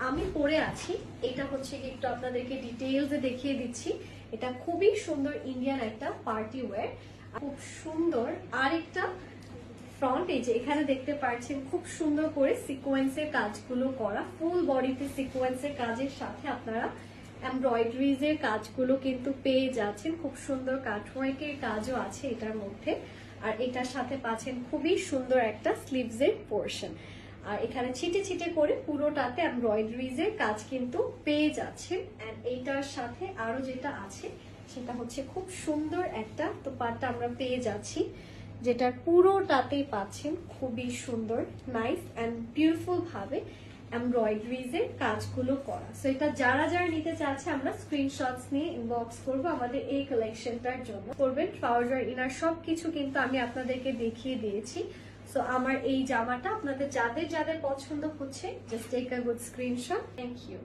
আমি পরে আছি এটা হচ্ছে কি একটু আপনাদেরকে ডিটেইলসে দেখিয়ে দিচ্ছি। এটা খুবই সুন্দর ইন্ডিয়ান একটা পার্টি ওয়্যার, খুব সুন্দর। আরেকটা ফ্রন্ট, এই যে এখানে দেখতে পাচ্ছেন খুব সুন্দর করে সিকোয়েন্সের কাজগুলো করা, ফুল বডিতে সিকোয়েন্সের কাজের সাথে আপনারা এমব্রয়ডারিজ এর কাজগুলো কিন্তু পেয়ে যাচ্ছেন। খুব সুন্দর কাটওয়ার্কের কাজও আছে এটার মধ্যে। আর এটার সাথে পাচ্ছেন খুবই সুন্দর একটা স্লিভস এর পোর্শন। আর এখানে ছিটে ছিটে করে পুরোটাতে এমব্রয়ডারিজ এর কাজ কিন্তু পেয়ে যাচ্ছেন। এন্ড এইটার সাথে আরো যেটা আছে সেটা হচ্ছে খুব সুন্দর একটা দোপাট্টা আমরা পেয়ে যাচ্ছি, যেটার পুরোটাতেই পাচ্ছেন খুবই সুন্দর নাইস এন্ড বিউটিফুল ভাবে এমব্রয়ডারিজ এর কাজগুলো করা। সো এটা যারা যারা নিতে চাচ্ছে আমরা স্ক্রিনশটস নিয়ে ইনবক্স করবো আমাদের এই কালেকশনটার জন্য। করবেন ট্রাউজার ইনার সবকিছু কিন্তু আমি আপনাদেরকে দেখিয়ে দিয়েছি। সো আমার এই জামাটা আপনাদের যাদের যাদের পছন্দ হচ্ছে just take a good screenshot. Thank you.